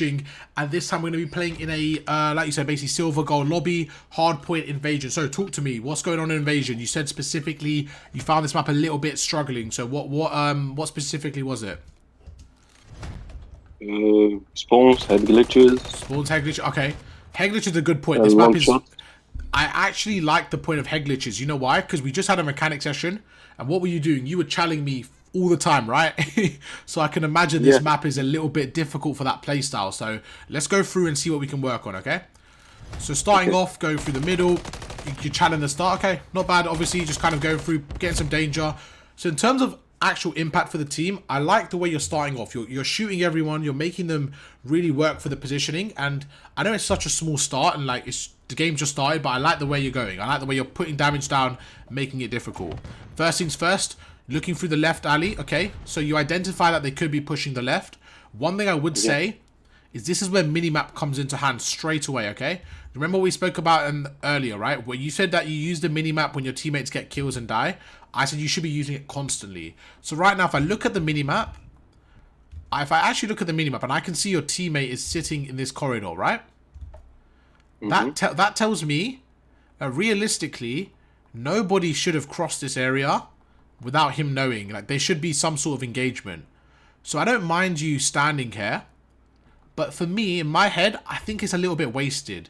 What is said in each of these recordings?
and this time we're going to be playing in a like you said, basically silver gold lobby hardpoint invasion. So talk to me, what's going on in invasion? You said specifically you found this map a little bit struggling, so what specifically was it? Spawns, head glitches. Spawns, head glitches. Okay, head glitch is a good point. This map is I actually like the point of head glitches. You know why? Because we just had a mechanic session, and what were you doing? You were challenging me all the time, right? So I can imagine this map is a little bit difficult for that playstyle. So let's go through and see what we can work on, okay? So starting off, going through the middle, you challenge the start, okay? Not bad, obviously, just kind of going through, getting some danger. So in terms of actual impact for the team, I like the way you're starting off. You're shooting everyone, you're making them really work for the positioning, and I know it's such a small start, and like the game just started, but I like the way you're going. I like the way you're putting damage down, making it difficult. First things first, looking through the left alley, okay? So you identify that they could be pushing the left. One thing I would say is this is where minimap comes into hand straight away, okay? Remember what we spoke about earlier, right? Where you said that you use the minimap when your teammates get kills and die. I said you should be using it constantly. So right now, if I look at the minimap, if I actually look at the minimap and I can see your teammate is sitting in this corridor, right? That tells me, realistically, nobody should have crossed this area without him knowing. Like, there should be some sort of engagement. So I don't mind you standing here, but for me, in my head, I think it's a little bit wasted.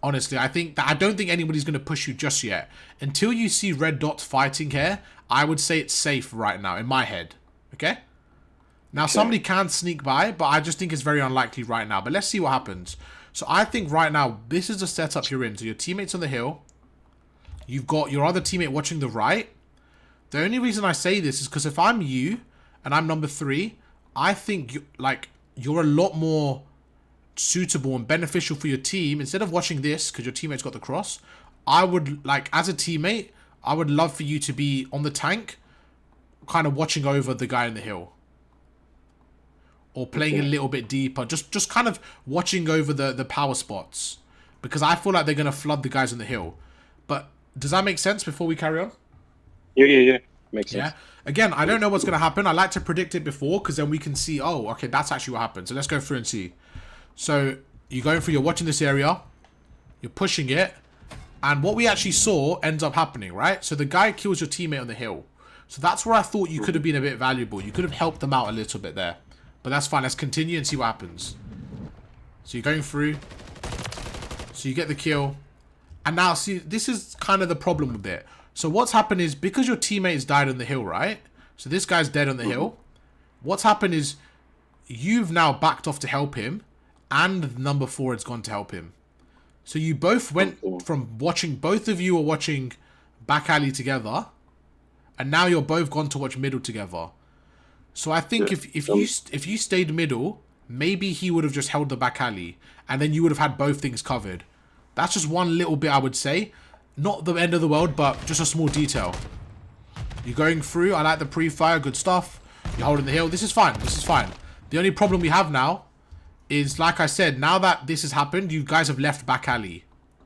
Honestly, I don't think anybody's going to push you just yet. Until you see red dots fighting here, I would say it's safe right now, in my head. Okay? Now, somebody can sneak by, but I just think it's very unlikely right now. But let's see what happens. So I think right now, this is the setup you're in. So your teammate's on the hill. You've got your other teammate watching the right. The only reason I say this is because if I'm you and I'm number 3, I think you're a lot more suitable and beneficial for your team. Instead of watching this because your teammate's got the cross, I would, like, as a teammate, I would love for you to be on the tank, kind of watching over the guy in the hill, or playing a little bit deeper, just kind of watching over the power spots, because I feel like they're going to flood the guys on the hill. But does that make sense before we carry on? Yeah. Makes sense. Yeah. Again, I don't know what's going to happen. I like to predict it before, because then we can see, oh, okay, that's actually what happened. So let's go through and see. So you're going through, you're watching this area, you're pushing it, and what we actually saw ends up happening, right? So the guy kills your teammate on the hill. So that's where I thought you could have been a bit valuable. You could have helped them out a little bit there. But that's fine. Let's continue and see what happens. So you're going through. So you get the kill. And now, see, this is kind of the problem with it. So what's happened is, because your teammates died on the hill, right? So this guy's dead on the hill. What's happened is, you've now backed off to help him, and number 4 has gone to help him. So you both went from watching, both of you are watching back alley together, and now you're both gone to watch middle together. So I think if you stayed middle, maybe he would have just held the back alley, and then you would have had both things covered. That's just one little bit I would say. Not the end of the world, but just a small detail. You're going through. I like the pre-fire. Good stuff. You're holding the hill. This is fine. This is fine. The only problem we have now is, like I said, now that this has happened, you guys have left back alley.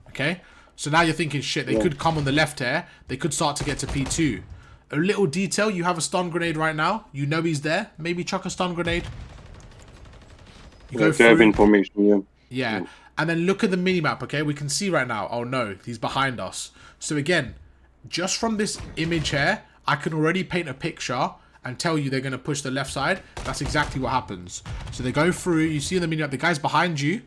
Okay? So now you're thinking, shit, they could come on the left here. They could start to get to P2. A little detail, you have a stun grenade right now. You know he's there. Maybe chuck a stun grenade. You go through. Have information, Yeah. And then look at the minimap, okay? We can see right now, oh no, he's behind us. So again, just from this image here, I can already paint a picture and tell you they're going to push the left side. That's exactly what happens. So they go through, you see in the minimap, the guy's behind you.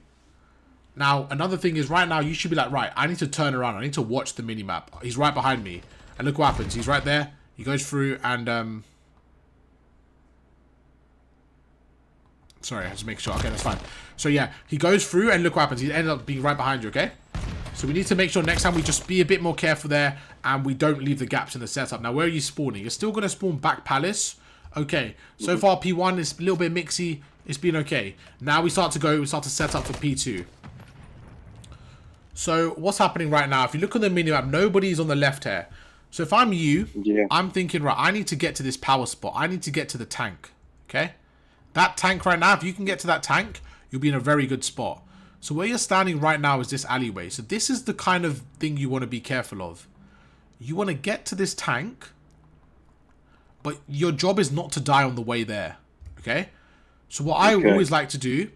Now, another thing is, right now, you should be like, right, I need to turn around. I need to watch the minimap. He's right behind me. And look what happens. He's right there. He goes through and, sorry, I have to make sure. Okay, that's fine. So yeah, he goes through and look what happens. He ended up being right behind you, okay? So we need to make sure next time we just be a bit more careful there and we don't leave the gaps in the setup. Now, where are you spawning? You're still going to spawn back palace. Okay, so far P1 is a little bit mixy. It's been okay. Now we start to set up for P2. So what's happening right now? If you look on the minimap, nobody's on the left here. So if I'm you, I'm thinking, right, I need to get to this power spot. I need to get to the tank, okay? That tank right now, if you can get to that tank, you'll be in a very good spot. So where you're standing right now is this alleyway. So this is the kind of thing you want to be careful of. You want to get to this tank, but your job is not to die on the way there, okay? So what I always like to do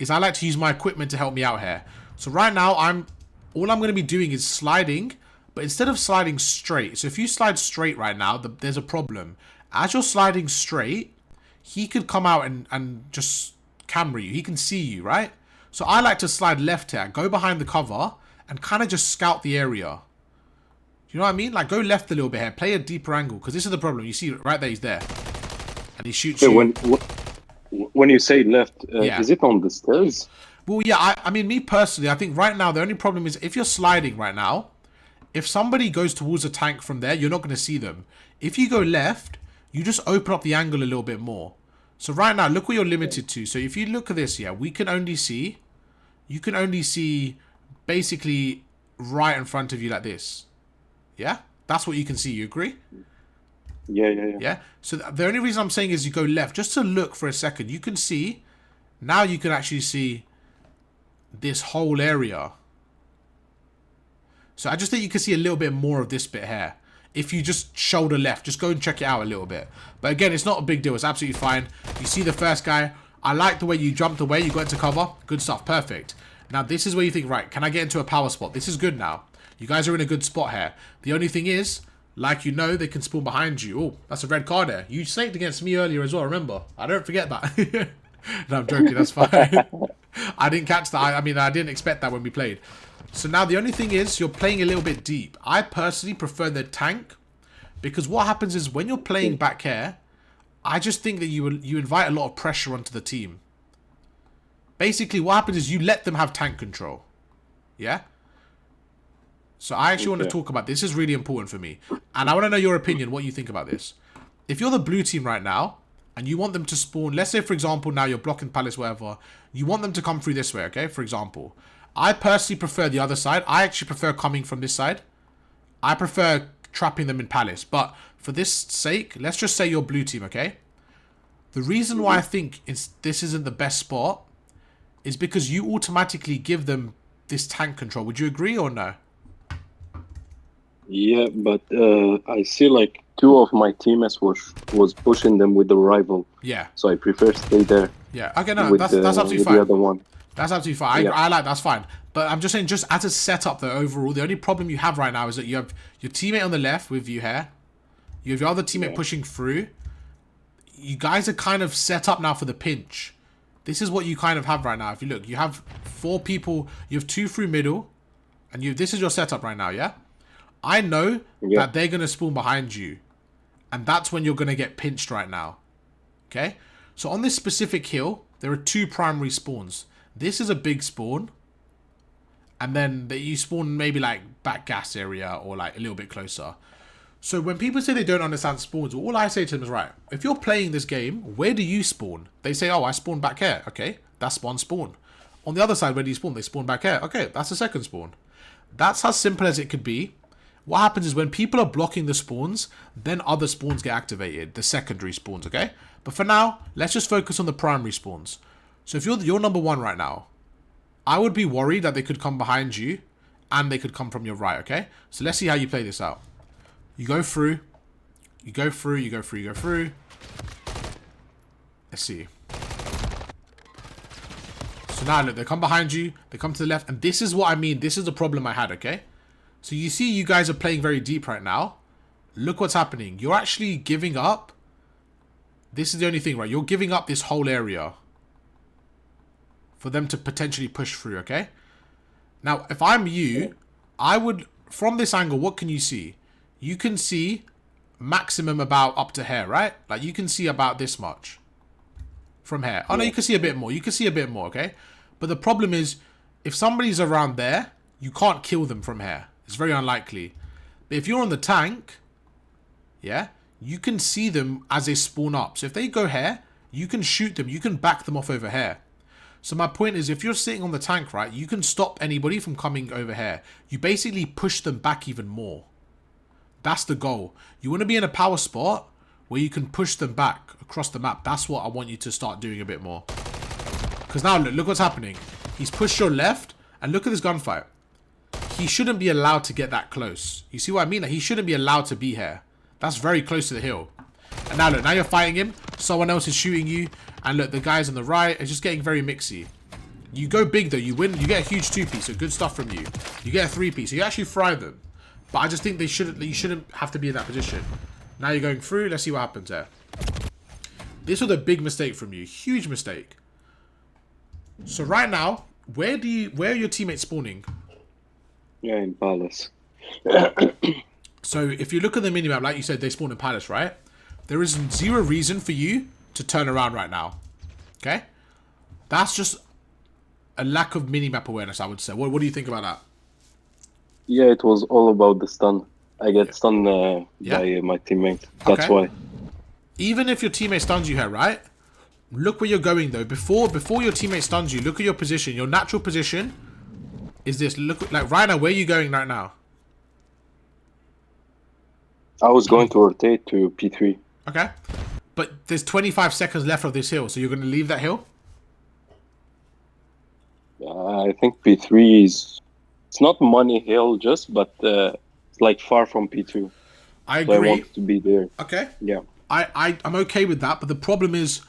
is I like to use my equipment to help me out here. So right now, all I'm going to be doing is sliding, but instead of sliding straight, so if you slide straight right now, there's a problem. As you're sliding straight, he could come out and just camera you. He can see you, right? So I like to slide left here, go behind the cover, and kind of just scout the area. You know what I mean? Like, go left a little bit here, play a deeper angle, because this is the problem. You see right there, he's there. And he shoots you. When you say left, is it on the stairs? Well, yeah, I mean, me personally, I think right now, the only problem is if you're sliding right now, if somebody goes towards a tank from there, you're not going to see them. If you go left, you just open up the angle a little bit more. So right now, look what you're limited to. So if you look at this, yeah, you can only see basically right in front of you like this. Yeah? That's what you can see. You agree? Yeah. So the only reason I'm saying is you go left, just to look for a second. You can see, now you can actually see this whole area. So I just think you can see a little bit more of this bit here. If you just shoulder left, just go and check it out a little bit. But again, it's not a big deal. It's absolutely fine. You see the first guy. I like the way you jumped away. You got into cover. Good stuff. Perfect. Now, this is where you think, right, can I get into a power spot? This is good now. You guys are in a good spot here. The only thing is, like you know, they can spawn behind you. Oh, that's a red card there. You snaked against me earlier as well, remember? I don't forget that. No, I'm joking. That's fine. I didn't catch that. I mean, I didn't expect that when we played. So now the only thing is you're playing a little bit deep. I personally prefer the tank because what happens is when you're playing back here, I just think that you invite a lot of pressure onto the team. Basically, what happens is you let them have tank control. Yeah? So I actually want to talk about this. This is really important for me. And I want to know your opinion, what you think about this. If you're the blue team right now, and you want them to spawn, let's say, for example, now you're blocking Palace, whatever. You want them to come through this way, okay? For example. I personally prefer the other side. I actually prefer coming from this side. I prefer trapping them in Palace. But for this sake, let's just say you're blue team, okay? The reason why I think this isn't the best spot is because you automatically give them this tank control. Would you agree or no? Yeah, but I see like two of my teammates was pushing them with the rival. Yeah. So I prefer stay there. Yeah. Okay, no, that's absolutely fine. The other one. That's absolutely fine. I like that's fine. But I'm just saying, just as a setup though, overall, the only problem you have right now is that you have your teammate on the left with you here. You have your other teammate pushing through. You guys are kind of set up now for the pinch. This is what you kind of have right now. If you look, you have 4 people. You have 2 through middle. And this is your setup right now, yeah? I know that they're going to spawn behind you. And that's when you're going to get pinched right now. Okay? So on this specific hill, there are 2 primary spawns. This is a big spawn. And then you spawn maybe like back gas area or like a little bit closer. So when people say they don't understand spawns, all I say to them is, right, if you're playing this game, where do you spawn? They say, oh, I spawn back here. Okay, that's one spawn. On the other side, where do you spawn? They spawn back here. Okay, that's the second spawn. That's as simple as it could be. What happens is when people are blocking the spawns, then other spawns get activated, the secondary spawns, okay? But for now, let's just focus on the primary spawns. So if you're number 1 right now, I would be worried that they could come behind you and they could come from your right, okay? So let's see how you play this out. You go through, you go through, you go through, you go through. Let's see. So now look, they come behind you, they come to the left, and this is what I mean. This is the problem I had, okay? So you see you guys are playing very deep right now. Look what's happening. You're actually giving up. This is the only thing, right? You're giving up this whole area for them to potentially push through, okay? Now, if I'm you, I would, from this angle, what can you see? You can see maximum about up to here, right? Like you can see about this much from here. Oh no, you can see a bit more. You can see a bit more, okay? But the problem is, if somebody's around there, you can't kill them from here. It's very unlikely. But if you're on the tank, yeah, you can see them as they spawn up. So if they go here, you can shoot them. You can back them off over here. So my point is, if you're sitting on the tank, right, you can stop anybody from coming over here. You basically push them back even more. That's the goal. You want to be in a power spot where you can push them back across the map. That's what I want you to start doing a bit more. Because now look what's happening. He's pushed your left, and look at this gunfight. He shouldn't be allowed to get that close. You see what I mean? Like, he shouldn't be allowed to be here. That's very close to the hill. And now look, now you're fighting him. Someone else is shooting you. And look, the guys on the right are just getting very mixy. You go big though, you win, you get a huge 2-piece, so good stuff from you. You get a 3-piece, so you actually fry them. But I just think you shouldn't have to be in that position. Now you're going through, let's see what happens there. This was a big mistake from you, huge mistake. So right now, where are your teammates spawning? Yeah, in Palace. So if you look at the minimap, like you said, they spawn in Palace, right? There is zero reason for you to turn around right now. Okay? That's just a lack of minimap awareness, I would say. What do you think about that? Yeah, it was all about the stun. I get stunned by my teammate. That's why. Even if your teammate stuns you here, right? Look where you're going though. Before your teammate stuns you, look at your position. Your natural position is this. Look, like right now, where are you going right now? I was going to rotate to P3. Okay. But there's 25 seconds left of this hill, so you're going to leave that hill? I think P3 is... It's not money hill just, but it's like far from P2. I agree. So I want to be there. Okay. Yeah. I'm okay with that, but the problem is,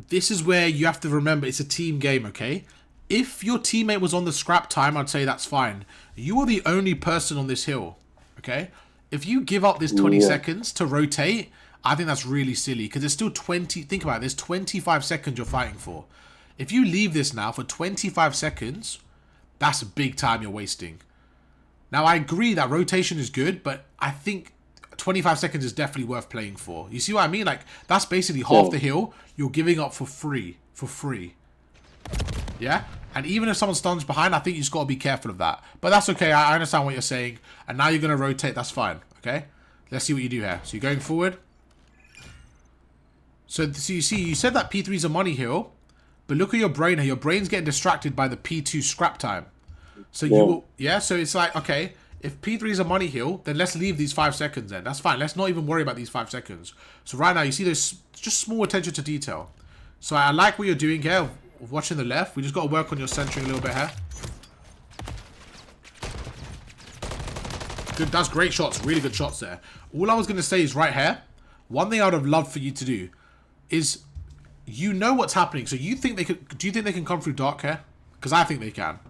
this is where you have to remember it's a team game, okay? If your teammate was on the scrap time, I'd say that's fine. You are the only person on this hill, okay? If you give up this 20 seconds to rotate, I think that's really silly because there's still 20... Think about it. There's 25 seconds you're fighting for. If you leave this now for 25 seconds, that's a big time you're wasting. Now, I agree that rotation is good, but I think 25 seconds is definitely worth playing for. You see what I mean? Like, that's basically half the hill you're giving up for free. For free. Yeah? And even if someone stuns behind, I think you just got to be careful of that. But that's okay. I understand what you're saying. And now you're going to rotate. That's fine. Okay? Let's see what you do here. So you're going forward. So you see, you said that P3 is a money hill. But look at your brain here. Your brain's getting distracted by the P2 scrap time. So you will... Yeah? So it's like, okay, if P3 is a money hill, then let's leave these 5 seconds then. That's fine. Let's not even worry about these 5 seconds. So right now, you see there's just small attention to detail. So I like what you're doing here. Watching the left. We just got to work on your centering a little bit here. Good. That's great shots. Really good shots there. All I was going to say is right here. One thing I would have loved for you to do is... You know what's happening. So you think they could... Do you think they can come through dark here? Because I think they can.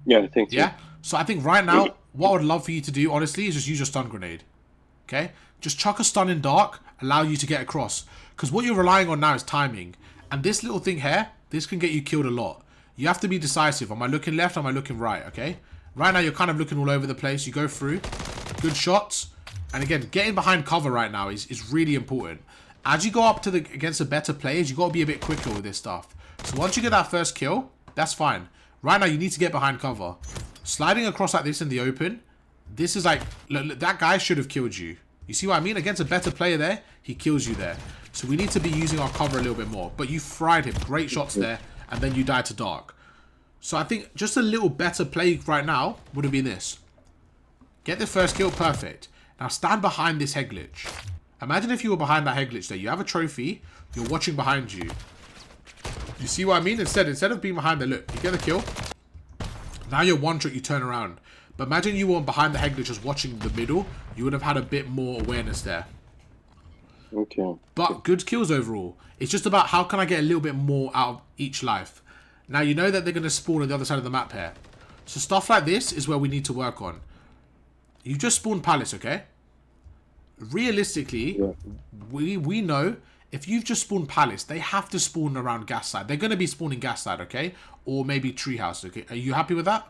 Yeah, I think so. Yeah? So I think right now, what I would love for you to do, honestly, is just use your stun grenade. Okay? Just chuck a stun in dark, allow you to get across. Because what you're relying on now is timing. And this little thing here, this can get you killed a lot. You have to be decisive. Am I looking left? Am I looking right? Okay? Right now, you're kind of looking all over the place. You go through. Good shots. And again, getting behind cover right now is really important. As you go up to against the better players, you got to be a bit quicker with this stuff. So once you get that first kill, that's fine. Right now, you need to get behind cover. Sliding across like this in the open, this is like... Look, that guy should have killed you. You see what I mean? Against a better player there, he kills you there. So we need to be using our cover a little bit more. But you fried him. Great shots there. And then you died to dark. So I think just a little better play right now would have been this. Get the first kill. Perfect. Now stand behind this head glitch. Imagine if you were behind that head glitch there. You have a trophy. You're watching behind you. You see what I mean? Instead of being behind there, look. You get the kill. Now you're one trick. You turn around. But imagine you weren't behind the head glitch just watching the middle. You would have had a bit more awareness there. Okay. But good kills overall. It's just about how can I get a little bit more out of each life. Now you know that they're going to spawn on the other side of the map here. So stuff like this is where we need to work on. You just spawned Palace, okay? Realistically, we know if you've just spawned Palace, they have to spawn around gas side. They're going to be spawning gas side, okay? Or maybe treehouse, okay? Are you happy with that?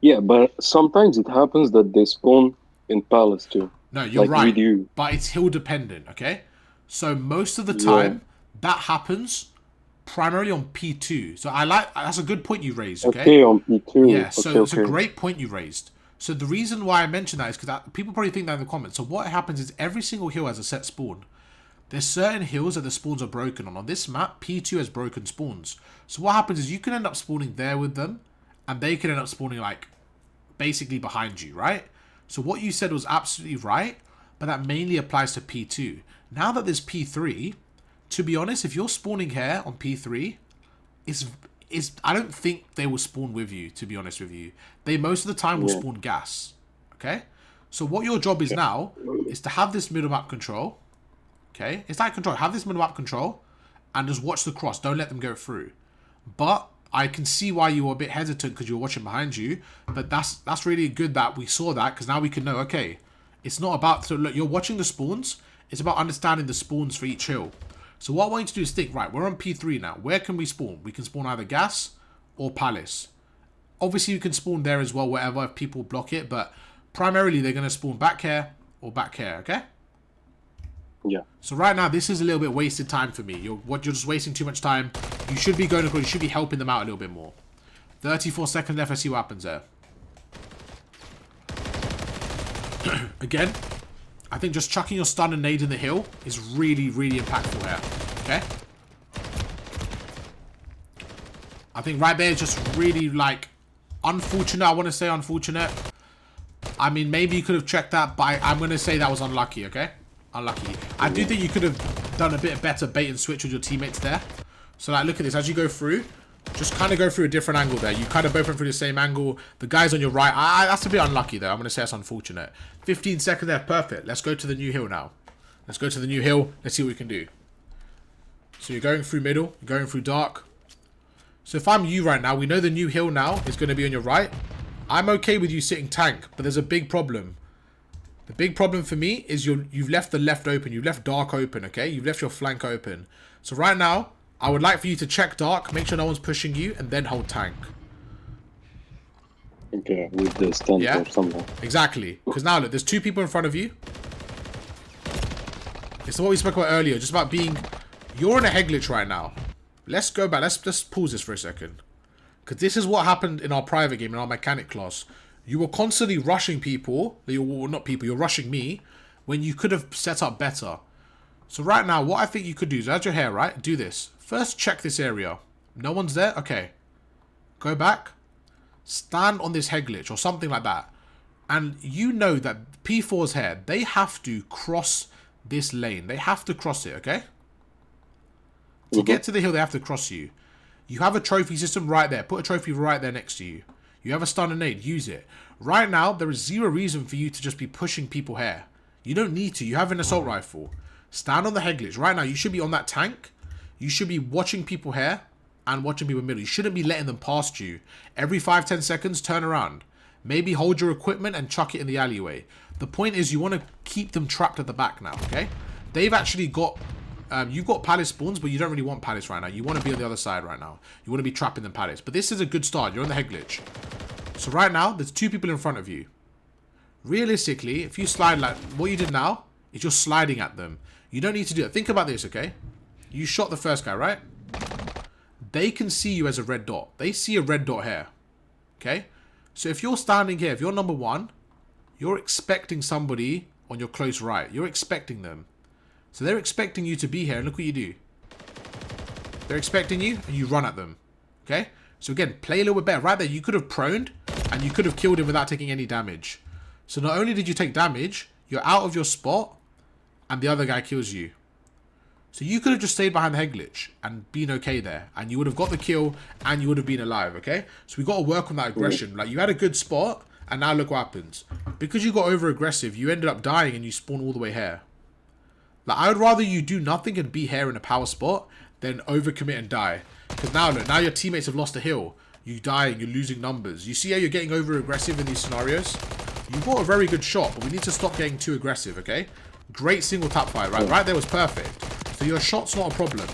Yeah, but sometimes it happens that they spawn in Palace too. No, you're like right. We do. But it's hill dependent, okay? So most of the time, that happens primarily on P2. So that's a good point you raised, okay? Okay, on P2. Yeah, so it's a great point you raised. So the reason why I mentioned that is because people probably think that in the comments. So what happens is every single hill has a set spawn. There's certain hills that the spawns are broken on. On this map, P2 has broken spawns. So what happens is you can end up spawning there with them, and they can end up spawning like basically behind you, right? So what you said was absolutely right, but that mainly applies to P2. Now that there's P3, to be honest, if you're spawning here on P3, I don't think they will spawn with you, to be honest with you. They most of the time will spawn gas. Okay? So what your job is now is to have this middle map control. Okay? It's like control. Have this middle map control and just watch the cross. Don't let them go through. But I can see why you were a bit hesitant because you were watching behind you. But that's really good that we saw that, because now we can know, okay, it's not about... So look, you're watching the spawns. It's about understanding the spawns for each hill. So what I want you to do is think, right, we're on P3 now. Where can we spawn? We can spawn either gas or palace. Obviously, you can spawn there as well, wherever, if people block it. But primarily, they're going to spawn back here or back here, okay? Yeah. So right now, this is a little bit wasted time for me. You're just wasting too much time. You should be going across. You should be helping them out a little bit more. 34 seconds left. Let's see what happens there. Again, I think just chucking your stun and nade in the hill is really, really impactful here. Okay? I think right there is just really, like, unfortunate. I want to say unfortunate. I mean, maybe you could have checked that, but I'm going to say that was unlucky, okay? Unlucky. I do think you could have done a bit better bait and switch with your teammates there. So, like, look at this. As you go through, just kind of go through a different angle there. You kind of both went through the same angle. The guys on your right, that's a bit unlucky, though. I'm going to say that's unfortunate. 15 seconds there. Perfect. Let's go to the new hill now. Let's go to the new hill. Let's see what we can do. So, you're going through middle. You're going through dark. So, if I'm you right now, we know the new hill now is going to be on your right. I'm okay with you sitting tank, but there's a big problem. The big problem for me is you've left the left open. You've left dark open, okay? You've left your flank open. So right now, I would like for you to check dark, make sure no one's pushing you, and then hold tank. Okay, with the stun or something. Exactly. Because now, look, there's two people in front of you. It's what we spoke about earlier, just about being... You're in a head glitch right now. Let's go back. Let's just pause this for a second. Because this is what happened in our private game, in our mechanic class. You were constantly rushing people. Not people, you're rushing me. When you could have set up better. So right now, what I think you could do is, add your hair, right? Do this. First, check this area. No one's there? Okay. Go back. Stand on this head glitch or something like that. And you know that P4's here. They have to cross this lane. They have to cross it, okay? To get to the hill, they have to cross you. You have a trophy system right there. Put a trophy right there next to you. You have a stun and nade. Use it. Right now, there is zero reason for you to just be pushing people here. You don't need to. You have an assault rifle. Stand on the head glitch. Right now, you should be on that tank. You should be watching people here and watching people middle. You shouldn't be letting them past you. Every 5-10 seconds, turn around. Maybe hold your equipment and chuck it in the alleyway. The point is you want to keep them trapped at the back now, okay? They've actually got... you've got palace spawns, but you don't really want palace right now. You want to be on the other side right now. You want to be trapping them palace. But this is a good start. You're on the head glitch. So right now, there's two people in front of you. Realistically, if you slide like... What you did now is you're sliding at them. You don't need to do it. Think about this, okay? You shot the first guy, right? They can see you as a red dot. They see a red dot here. Okay? So if you're standing here, if you're number one, you're expecting somebody on your close right. You're expecting them. So they're expecting you to be here, and look what you do. They're expecting you, and you run at them. Okay? So again, play a little bit better. Right there, you could have proned, and you could have killed him without taking any damage. So not only did you take damage, you're out of your spot, and the other guy kills you. So you could have just stayed behind the head glitch and been okay there. And you would have got the kill, and you would have been alive, okay? So we got to work on that aggression. Like, you had a good spot, and now look what happens. Because you got over-aggressive, you ended up dying, and you spawn all the way here. Like, I would rather you do nothing and be here in a power spot than overcommit and die. Because now, look, now your teammates have lost a hill. You die and you're losing numbers. You see how you're getting over-aggressive in these scenarios? You got a very good shot, but we need to stop getting too aggressive, okay? Great single tap fire, right? Right there was perfect. So your shot's not a problem.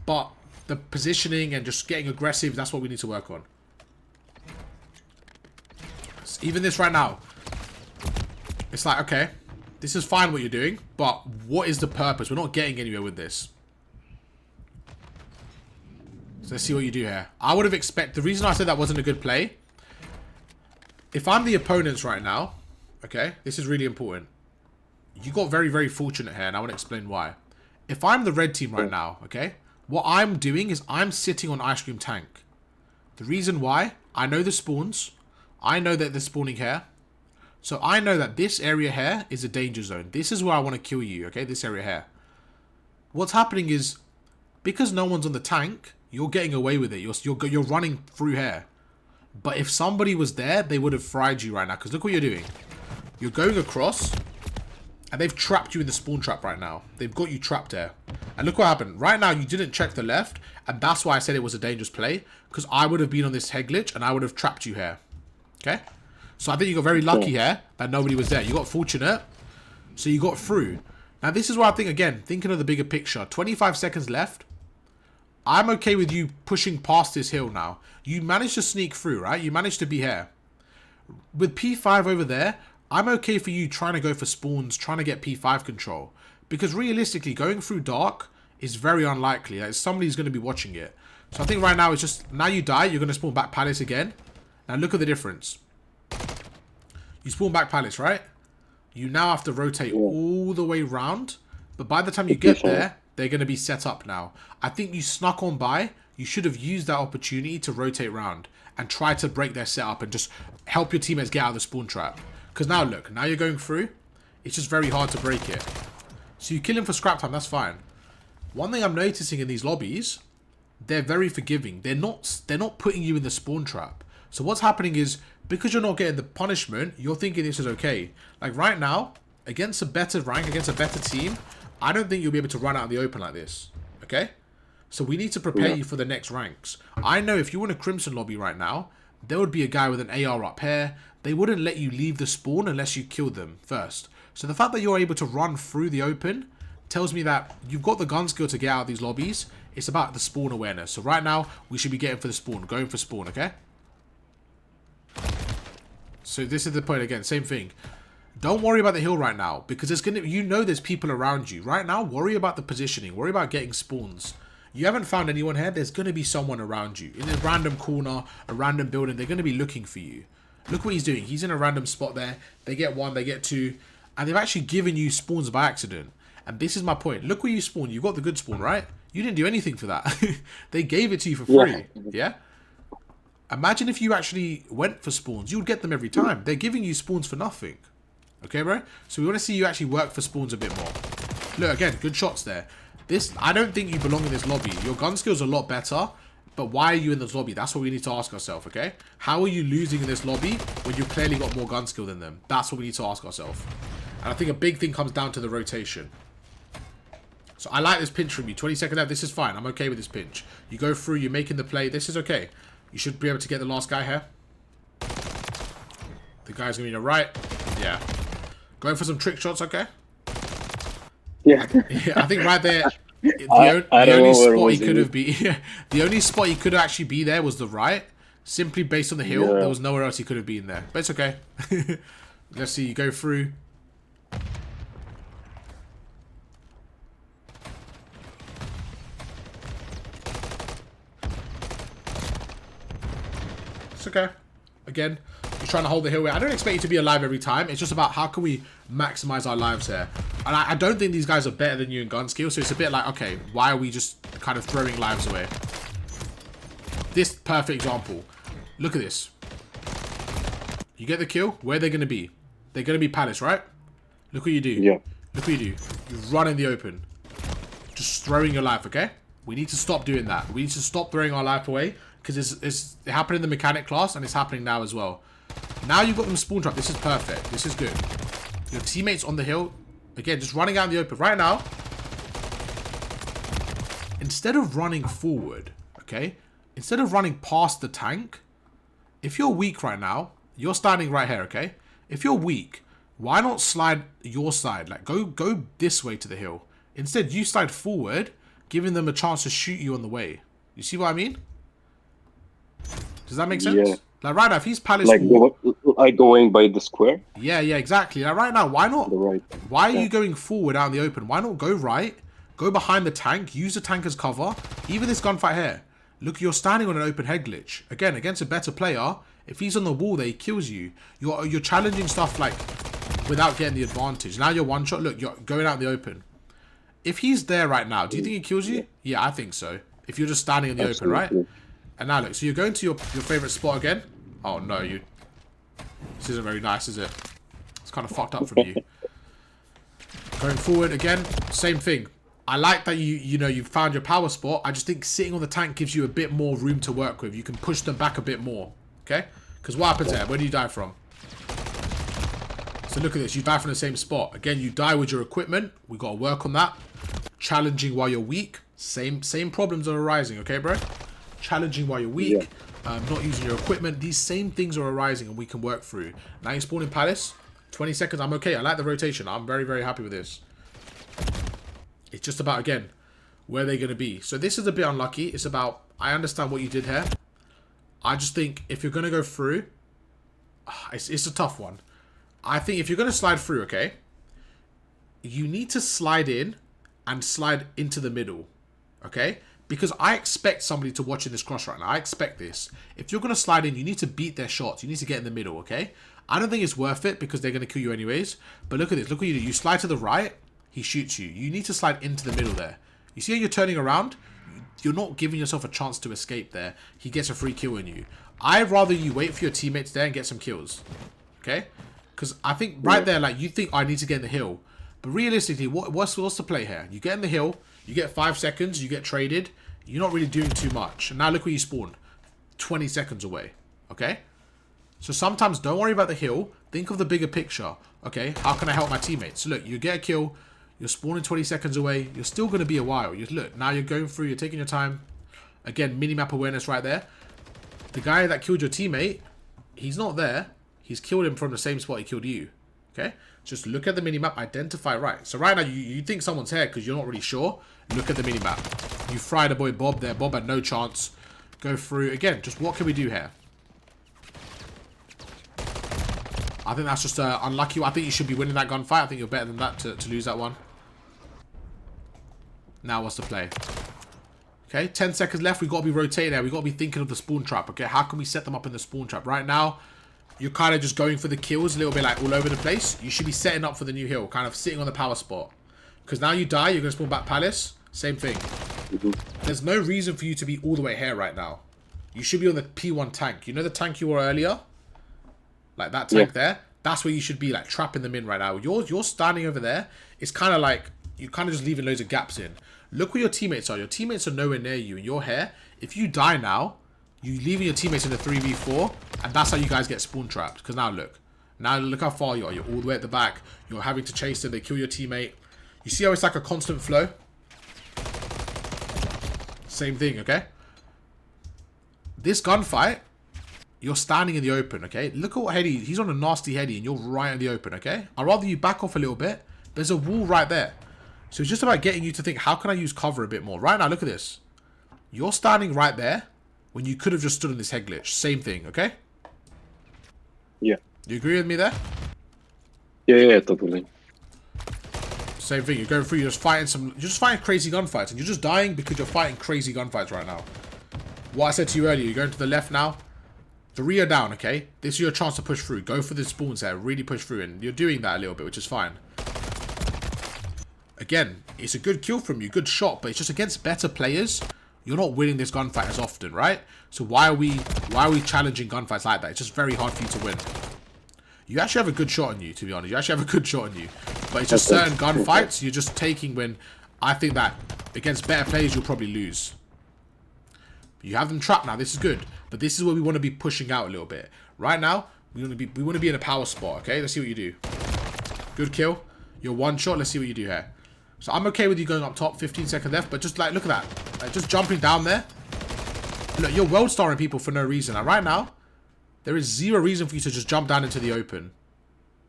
But the positioning and just getting aggressive, that's what we need to work on. So even this right now, it's like, okay, this is fine what you're doing, but what is the purpose? We're not getting anywhere with this. So let's see what you do here. I would have expected... The reason I said that wasn't a good play... If I'm the opponents right now... Okay? This is really important. You got very, very fortunate here, and I want to explain why. If I'm the red team right now, okay? What I'm doing is I'm sitting on ice cream tank. The reason why... I know the spawns. I know that they're spawning here. So I know that this area here is a danger zone. This is where I want to kill you, okay? This area here. What's happening is... Because no one's on the tank... You're getting away with it. You're running through here. But if somebody was there, they would have fried you right now. Because look what you're doing. You're going across. And they've trapped you in the spawn trap right now. They've got you trapped there. And look what happened. Right now, you didn't check the left. And that's why I said it was a dangerous play. Because I would have been on this head glitch and I would have trapped you here. Okay? So I think you got very lucky here that nobody was there. You got fortunate. So you got through. Now, this is why I think, again, thinking of the bigger picture. 25 seconds left. I'm okay with you pushing past this hill now. You managed to sneak through, right? You managed to be here. With P5 over there, I'm okay for you trying to go for spawns, trying to get P5 control. Because realistically, going through dark is very unlikely. Like, somebody's going to be watching it. So I think right now it's just, now you die, you're going to spawn back palace again. Now look at the difference. You spawn back palace, right? You now have to rotate all the way round. But by the time you get there, they're going to be set up now. I think you snuck on by. You should have used that opportunity to rotate round and try to break their setup and just help your teammates get out of the spawn trap. Because now look, now you're going through. It's just very hard to break it. So you kill him for scrap time, that's fine. One thing I'm noticing in these lobbies, they're very forgiving. They're not putting you in the spawn trap. So what's happening is, because you're not getting the punishment, you're thinking this is okay. Like right now, against a better rank, against a better team, I don't think you'll be able to run out in the open like this. Okay? So we need to prepare you for the next ranks. I know if you were in a Crimson lobby right now, there would be a guy with an AR up here. They wouldn't let you leave the spawn unless you killed them first. So the fact that you're able to run through the open tells me that you've got the gun skill to get out of these lobbies. It's about the spawn awareness. So right now, we should be getting for the spawn. Going for spawn, okay? So this is the point again. Same thing. Don't worry about the hill right now. Because there's gonna, you know there's people around you. Right now, worry about the positioning. Worry about getting spawns. You haven't found anyone here. There's going to be someone around you. In a random corner, a random building. They're going to be looking for you. Look what he's doing. He's in a random spot there. They get one, they get two. And they've actually given you spawns by accident. And this is my point. Look where you spawned. You got the good spawn, right? You didn't do anything for that. They gave it to you for free. Yeah? Imagine if you actually went for spawns. You would get them every time. They're giving you spawns for nothing. Okay, bro? So we want to see you actually work for spawns a bit more. Look, again, good shots there. This, I don't think you belong in this lobby. Your gun skills are a lot better, but why are you in this lobby? That's what we need to ask ourselves, okay? How are you losing in this lobby when you've clearly got more gun skill than them? That's what we need to ask ourselves. And I think a big thing comes down to the rotation. So I like this pinch from you. 20 seconds left. This is fine. I'm okay with this pinch. You go through. You're making the play. This is okay. You should be able to get the last guy here. The guy's going to be on your right. Yeah. Going for some trick shots, okay? Yeah, I think right there, the only spot he could have been, the only spot he could actually be there was the right. Simply based on the hill, there was nowhere else he could have been there. But it's okay. Let's see, you go through. It's okay. Again, you're trying to hold the hill. I don't expect you to be alive every time. It's just about how can we maximize our lives here. And I don't think these guys are better than you in gun skill. So it's a bit like, okay, why are we just kind of throwing lives away? This perfect example. Look at this. You get the kill. Where are they going to be? They're going to be palace, right? Look what you do. Yeah. Look what you do. You run in the open. Just throwing your life, okay? We need to stop doing that. We need to stop throwing our life away. Because it happened in the mechanic class and it's happening now as well. Now you've got them spawn trap. This is perfect. This is good. Your teammates on the hill. Again, just running out in the open. Right now, instead of running forward, okay? Instead of running past the tank, if you're weak right now, you're standing right here, okay? If you're weak, why not slide your side? Like, go this way to the hill. Instead, you slide forward, giving them a chance to shoot you on the way. You see what I mean? Does that make sense? Yeah. Like right now, if he's palace like going by the square. Yeah, exactly. Like right now, why not? Why are you going forward out in the open? Why not go right? Go behind the tank. Use the tank as cover. Even this gunfight here. Look, you're standing on an open head glitch. Again, against a better player. If he's on the wall there, he kills you. You're challenging stuff like without getting the advantage. Now you're one shot. Look, you're going out in the open. If he's there right now, do you think he kills you? Yeah, I think so. If you're just standing in the open, right? And now look, so you're going to your favorite spot again. Oh no, this isn't very nice, is it? It's kind of fucked up from you. Going forward again, same thing. I like that you've found your power spot. I just think sitting on the tank gives you a bit more room to work with. You can push them back a bit more, okay? Because what happens here? Where do you die from? So look at this. You die from the same spot. Again, you die with your equipment. We got to work on that. Challenging while you're weak. Same problems are arising, okay, bro? Challenging while you're weak. Not using your equipment. These same things are arising and we can work through. Now you spawn in Palace. 20 seconds. I'm okay. I like the rotation. I'm very, very happy with this. It's just about, again, where they're going to be. So this is a bit unlucky. It's about, I understand what you did here. I just think if you're going to go through, it's a tough one. I think if you're going to slide through, okay, you need to slide in and slide into the middle, okay? Because I expect somebody to watch in this cross right now. I expect this. If you're going to slide in, you need to beat their shots. You need to get in the middle, okay? I don't think it's worth it because they're going to kill you anyways. But look at this. Look what you do. You slide to the right, he shoots you. You need to slide into the middle there. You see how you're turning around? You're not giving yourself a chance to escape there. He gets a free kill on you. I'd rather you wait for your teammates there and get some kills, okay? Because I think right there, like, you think, I need to get in the hill. But realistically, what's the play here? You get in the hill, you get 5 seconds, you get traded. You're not really doing too much. And now look where you spawn. 20 seconds away, okay? So sometimes don't worry about the hill. Think of the bigger picture. Okay, how can I help my teammates? So look, you get a kill. You're spawning 20 seconds away. You're still going to be a while. Look, now you're going through. You're taking your time. Again, minimap awareness right there. The guy that killed your teammate, he's not there. He's killed him from the same spot he killed you. Okay? Just look at the minimap. Identify right. So right now, you think someone's here because you're not really sure. Look at the minimap. You fried a boy Bob there. Bob had no chance. Go through. Again, just what can we do here? I think that's just unlucky. I think you should be winning that gunfight. I think you're better than that to lose that one. Now what's the play? Okay, 10 seconds left. We've got to be rotating there. We've got to be thinking of the spawn trap. Okay, how can we set them up in the spawn trap? Right now, you're kind of just going for the kills a little bit like all over the place. You should be setting up for the new hill. Kind of sitting on the power spot. Because now you die, you're going to spawn back Palace. Same thing. There's no reason for you to be all the way here right now. You should be on the P1 tank. You know the tank you were earlier? Like that tank there? That's where you should be, like trapping them in right now. You're standing over there. It's kind of like, you're kind of just leaving loads of gaps in. Look where your teammates are. Your teammates are nowhere near you and you're here. If you die now, you're leaving your teammates in the 3v4 and that's how you guys get spawn trapped. Because now look. Now look how far you are. You're all the way at the back. You're having to chase them. They kill your teammate. You see how it's like a constant flow? Same thing, okay? This gunfight, you're standing in the open, okay? Look at what heady. He's on a nasty heady and you're right in the open, okay? I'd rather you back off a little bit. There's a wall right there. So it's just about getting you to think, how can I use cover a bit more? Right now, look at this. You're standing right there when you could have just stood in this head glitch. Same thing, okay? Yeah. You agree with me there? Yeah, totally. Same thing. You're going through, you're just fighting crazy gunfights. And you're just dying because you're fighting crazy gunfights right now. What I said to you earlier, you're going to the left now. 3 are down, okay? This is your chance to push through. Go for the spawns there. Really push through. And you're doing that a little bit, which is fine. Again, it's a good kill from you. Good shot. But it's just against better players. You're not winning this gunfight as often, right? So why are we challenging gunfights like that? It's just very hard for you to win. You actually have a good shot on you, to be honest. You actually have a good shot on you. But it's just certain gunfights you're just taking when I think that against better players you'll probably lose. You have them trapped now. This is good. But this is where we want to be pushing out a little bit. Right now, we want to be in a power spot, okay? Let's see what you do. Good kill. You're one shot. Let's see what you do here. So I'm okay with you going up top. 15 seconds left. But just like, look at that. Like, just jumping down there. Look, you're world starring people for no reason. And right now, there is zero reason for you to just jump down into the open.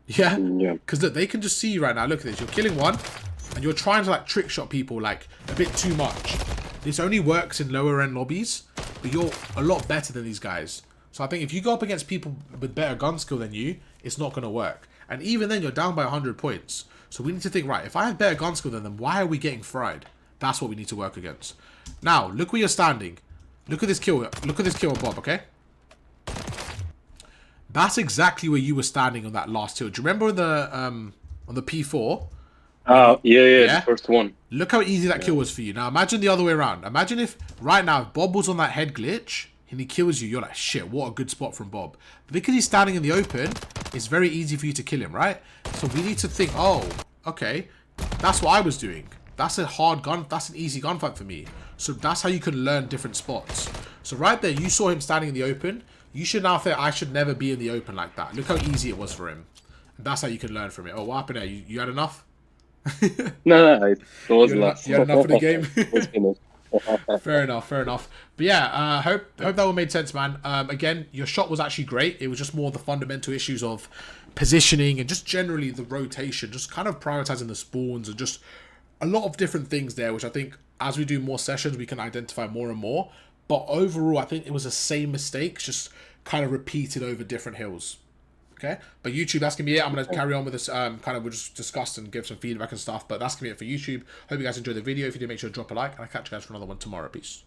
Yeah? Yeah. Because look, they can just see you right now. Look at this. You're killing one. And you're trying to like trick shot people like a bit too much. This only works in lower end lobbies. But you're a lot better than these guys. So I think if you go up against people with better gun skill than you, it's not going to work. And even then, you're down by 100 points. So we need to think, right, if I have better gun skill than them, why are we getting fried? That's what we need to work against. Now, look where you're standing. Look at this kill. Look at this kill, Bob, okay? That's exactly where you were standing on that last hill. Do you remember on the P4? Yeah, the first one. Look how easy that kill was for you. Now, imagine the other way around. Imagine if, right now, if Bob was on that head glitch and he kills you, you're like, shit, what a good spot from Bob. But because he's standing in the open, it's very easy for you to kill him, right? So we need to think, oh, okay, that's what I was doing. That's a hard gun. That's an easy gunfight for me. So that's how you can learn different spots. So right there, you saw him standing in the open. You should now think, I should never be in the open like that. Look how easy it was for him. That's how you can learn from it. Oh, what happened there? You had enough? No, it was less. You had enough of the game? It's finished. Fair enough, fair enough. But yeah, hope that all made sense, man. Again, your shot was actually great. It was just more the fundamental issues of positioning and just generally the rotation, just kind of prioritizing the spawns and just a lot of different things there, which I think as we do more sessions, we can identify more and more. But overall, I think it was the same mistakes, just kind of repeated over different hills. Okay, but YouTube, that's gonna be it. I'm gonna carry on with this. Kind of we'll just discuss and give some feedback and stuff. But that's gonna be it for YouTube. Hope you guys enjoyed the video. If you did, make sure to drop a like, and I'll catch you guys for another one tomorrow. Peace.